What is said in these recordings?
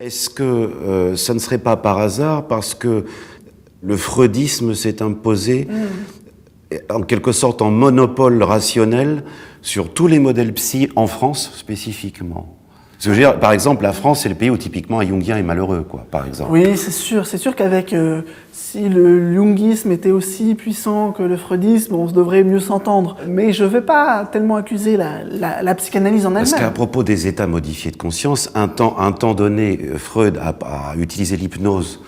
Est-ce que ça ne serait pas par hasard parce que le freudisme s'est imposé en quelque sorte en monopole rationnel sur tous les modèles psy en France spécifiquement? Parce que je veux dire, par exemple, la France, c'est le pays où typiquement un jungien est malheureux, quoi, par exemple. Oui, c'est sûr qu'avec, si le jungisme était aussi puissant que le freudisme, on devrait mieux s'entendre. Mais je ne vais pas tellement accuser la psychanalyse en elle-même. Parce qu'à propos des états modifiés de conscience, un temps donné, Freud a utilisé l'hypnose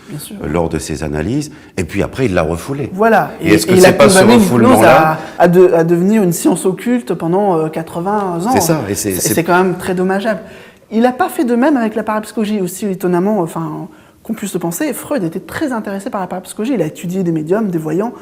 lors de ses analyses, et puis après, il l'a refoulé. Voilà. Et est-ce que c'est pas ce refoulement-là à devenir une science occulte pendant 80 ans. C'est ça. Et c'est quand même très dommageable. Il n'a pas fait de même avec la parapsychologie, aussi étonnamment, qu'on puisse le penser. Freud était très intéressé par la parapsychologie. Il a étudié des médiums, des voyants,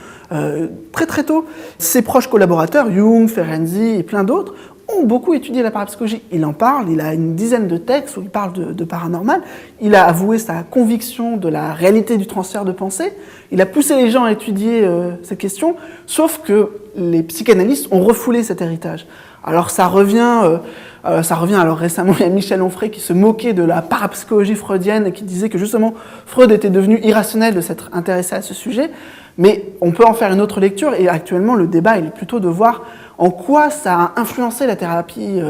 très tôt. Ses proches collaborateurs, Jung, Ferenczi et plein d'autres, ont beaucoup étudié la parapsychologie. Il en parle, il a une dizaine de textes où il parle de paranormal. Il a avoué sa conviction de la réalité du transfert de pensée. Il a poussé les gens à étudier cette question, sauf que les psychanalystes ont refoulé cet héritage. Alors ça revient alors récemment, il y a Michel Onfray qui se moquait de la parapsychologie freudienne et qui disait que justement Freud était devenu irrationnel de s'être intéressé à ce sujet, mais on peut en faire une autre lecture et actuellement le débat il est plutôt de voir en quoi ça a influencé la thérapie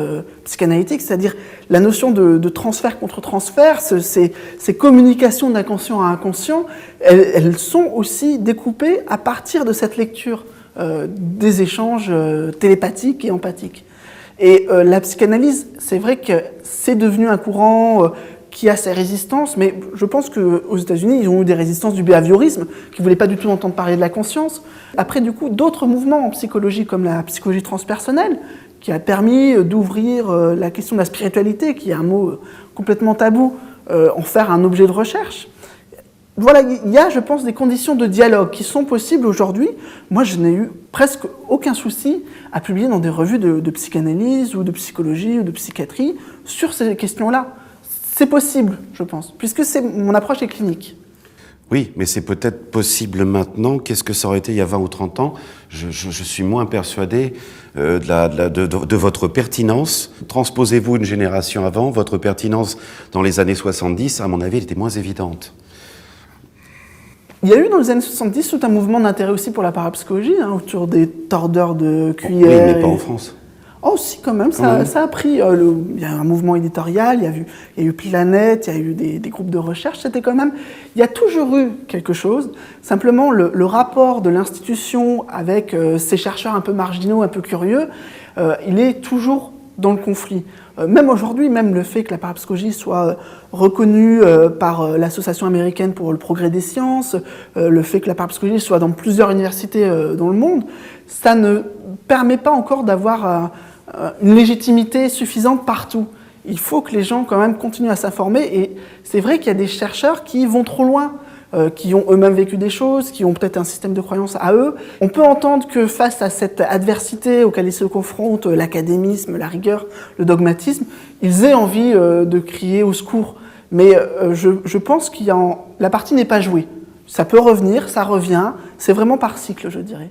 psychanalytique, c'est-à-dire la notion de transfert contre transfert, ces communications d'inconscient à inconscient, elles sont aussi découpées à partir de cette lecture des échanges télépathiques et empathiques. Et la psychanalyse, c'est vrai que c'est devenu un courant qui a ses résistances, mais je pense qu'aux États-Unis, ils ont eu des résistances du behaviorisme, qui ne voulaient pas du tout entendre parler de la conscience. Après, du coup, d'autres mouvements en psychologie, comme la psychologie transpersonnelle, qui a permis d'ouvrir la question de la spiritualité, qui est un mot complètement tabou, en faire un objet de recherche. Voilà, il y a, je pense, des conditions de dialogue qui sont possibles aujourd'hui. Moi, je n'ai eu presque aucun souci à publier dans des revues de psychanalyse ou de psychologie ou de psychiatrie sur ces questions-là. C'est possible, je pense, puisque mon approche est clinique. Oui, mais c'est peut-être possible maintenant. Qu'est-ce que ça aurait été il y a 20 ou 30 ans? Je suis moins persuadé de votre pertinence. Transposez-vous une génération avant, votre pertinence dans les années 70, à mon avis, elle était moins évidente. Il y a eu dans les années 70 tout un mouvement d'intérêt aussi pour la parapsychologie, autour des tordeurs de cuillères. Oui, mais pas en France. Oh si, quand même, ça a pris. Il y a un mouvement éditorial, il y a eu Planète, il y a eu des groupes de recherche, c'était quand même... Il y a toujours eu quelque chose, simplement le rapport de l'institution avec ces chercheurs un peu marginaux, un peu curieux, il est toujours dans le conflit. Même aujourd'hui, même le fait que la parapsychologie soit reconnue par l'Association américaine pour le progrès des sciences, le fait que la parapsychologie soit dans plusieurs universités dans le monde, ça ne permet pas encore d'avoir une légitimité suffisante partout. Il faut que les gens quand même continuent à s'informer et c'est vrai qu'il y a des chercheurs qui vont trop loin, qui ont eux-mêmes vécu des choses, qui ont peut-être un système de croyance à eux. On peut entendre que face à cette adversité auquel ils se confrontent, l'académisme, la rigueur, le dogmatisme, ils aient envie de crier au secours. Mais je pense que la partie n'est pas jouée. Ça peut revenir, ça revient, c'est vraiment par cycle, je dirais.